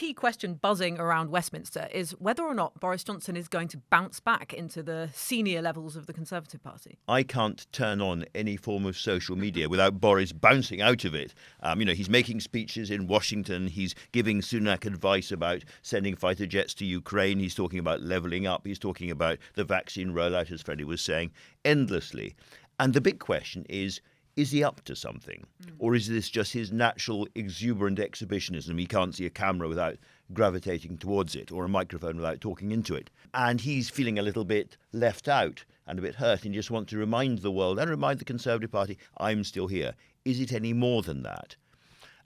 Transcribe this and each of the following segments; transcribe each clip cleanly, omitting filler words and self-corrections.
key question buzzing around Westminster is whether or not Boris Johnson is going to bounce back into the senior levels of the Conservative Party. I can't turn on any form of social media without Boris bouncing out of it. He's making speeches in Washington. He's giving Sunak advice about sending fighter jets to Ukraine. He's talking about levelling up. He's talking about the vaccine rollout, as Freddie was saying, endlessly. And the big question is he up to something? Or is this just his natural exuberant exhibitionism? He can't see a camera without gravitating towards it, or a microphone without talking into it. And he's feeling a little bit left out and a bit hurt, and just wants to remind the world and remind the Conservative Party, I'm still here. Is it any more than that?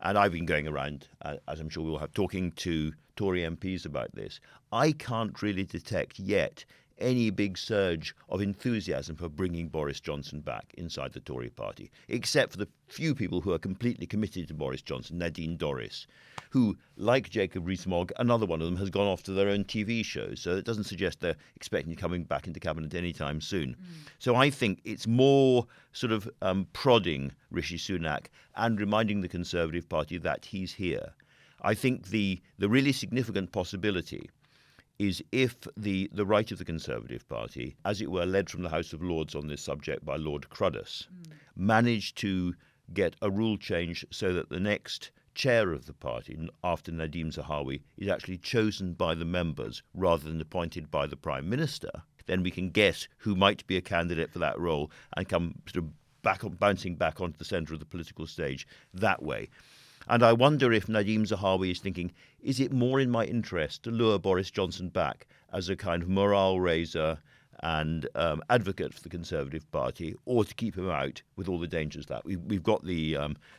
And I've been going around, as I'm sure we'll have, talking to Tory MPs about this. I can't really detect yet any big surge of enthusiasm for bringing Boris Johnson back inside the Tory party, except for the few people who are completely committed to Boris Johnson, Nadine Dorries, who, like Jacob Rees-Mogg, another one of them, has gone off to their own TV shows. So it doesn't suggest they're expecting coming back into cabinet anytime soon. So I think it's more sort of prodding Rishi Sunak and reminding the Conservative Party that he's here. I think the really significant possibility is if the right of the Conservative Party, as it were led from the House of Lords on this subject by Lord Cruddas, managed to get a rule change so that the next chair of the party, after Nadhim Zawahi, is actually chosen by the members rather than appointed by the Prime Minister, then we can guess who might be a candidate for that role and come sort of bouncing back onto the centre of the political stage that way. And I wonder if Nadhim Zawahi is thinking, is it more in my interest to lure Boris Johnson back as a kind of morale raiser and advocate for the Conservative Party, or to keep him out with all the dangers that we've got the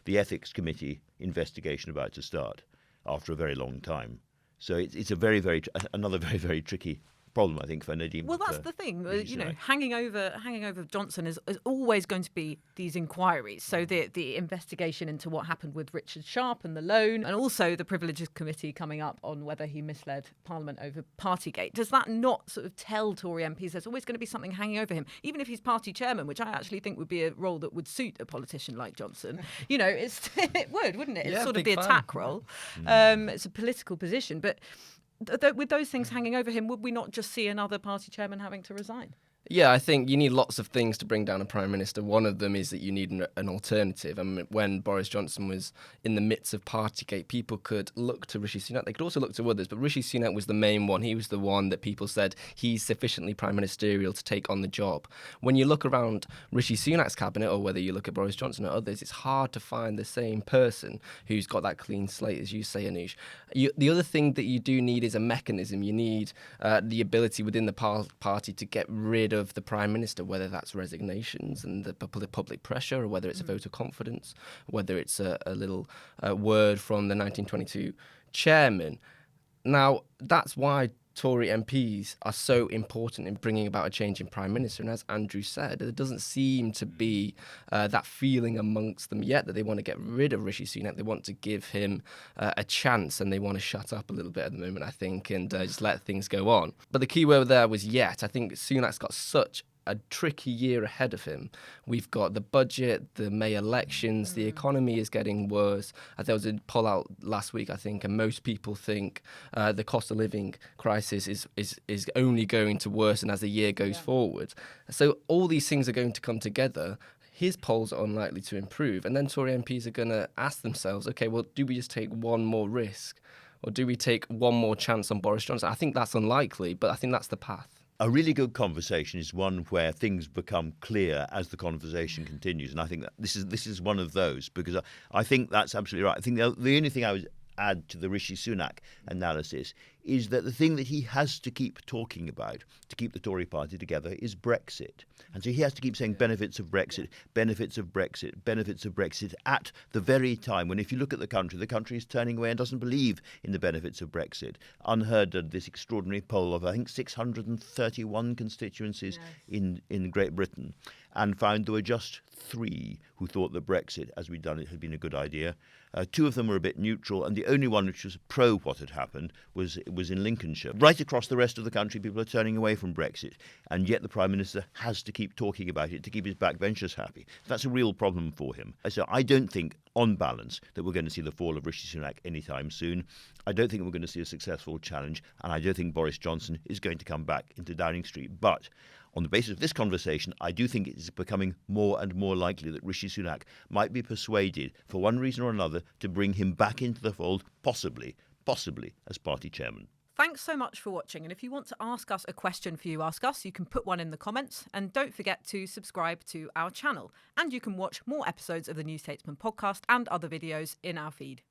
Ethics Committee investigation about to start after a very long time. So it's another very, very tricky problem, I think, for Nadhim. Well, that's the thing. Hanging over Johnson is always going to be these inquiries. So the investigation into what happened with Richard Sharp and the loan, and also the Privileges Committee coming up on whether he misled Parliament over Partygate. Does that not sort of tell Tory MPs there's always going to be something hanging over him, even if he's party chairman, which I actually think would be a role that would suit a politician like Johnson? It would, wouldn't it? It's sort of the attack role. It's a political position, but with those things hanging over him, would we not just see another party chairman having to resign? Yeah, I think you need lots of things to bring down a Prime Minister. One of them is that you need an alternative. I mean, when Boris Johnson was in the midst of Partygate, people could look to Rishi Sunak. They could also look to others, but Rishi Sunak was the main one. He was the one that people said he's sufficiently prime ministerial to take on the job. When you look around Rishi Sunak's cabinet, or whether you look at Boris Johnson or others, it's hard to find the same person who's got that clean slate, as you say, Anoosh. The other thing that you do need is a mechanism. You need the ability within the party to get rid of the Prime Minister, whether that's resignations and the public pressure, or whether it's a vote of confidence, whether it's a little word from the 1922 chairman. Now, that's why Tory MPs are so important in bringing about a change in Prime Minister. And as Andrew said, there doesn't seem to be that feeling amongst them yet that they want to get rid of Rishi Sunak. They want to give him a chance, and they want to shut up a little bit at the moment, I think, and just let things go on. But the key word there was yet. I think Sunak's got such a tricky year ahead of him. We've got the budget, the May elections, the economy is getting worse. There was a poll out last week, I think, and most people think the cost of living crisis is only going to worsen as the year goes forward. So all these things are going to come together. His polls are unlikely to improve. And then Tory MPs are going to ask themselves, okay, well, do we just take one more risk? Or do we take one more chance on Boris Johnson? I think that's unlikely, but I think that's the path. A really good conversation is one where things become clear as the conversation continues, and I think that this is one of those, because I think that's absolutely right. I think the only thing I would add to the Rishi Sunak analysis is that the thing that he has to keep talking about to keep the Tory party together is Brexit. And so he has to keep saying benefits of Brexit, benefits of Brexit, benefits of Brexit at the very time when, if you look at the country is turning away and doesn't believe in the benefits of Brexit. Unheard of this extraordinary poll of, I think, 631 constituencies in Great Britain, and found there were just 3 who thought that Brexit, as we'd done it, had been a good idea. 2 of them were a bit neutral, and the only one which was pro what had happened was was in Lincolnshire. Right across the rest of the country, people are turning away from Brexit, and yet the Prime Minister has to keep talking about it to keep his backbenchers happy. That's a real problem for him. So I don't think, on balance, that we're going to see the fall of Rishi Sunak anytime soon. I don't think we're going to see a successful challenge, and I don't think Boris Johnson is going to come back into Downing Street. But on the basis of this conversation, I do think it is becoming more and more likely that Rishi Sunak might be persuaded, for one reason or another, to bring him back into the fold, possibly as party chairman. Thanks so much for watching. And if you want to ask us a question for You Ask Us, you can put one in the comments. And don't forget to subscribe to our channel. And you can watch more episodes of the New Statesman podcast and other videos in our feed.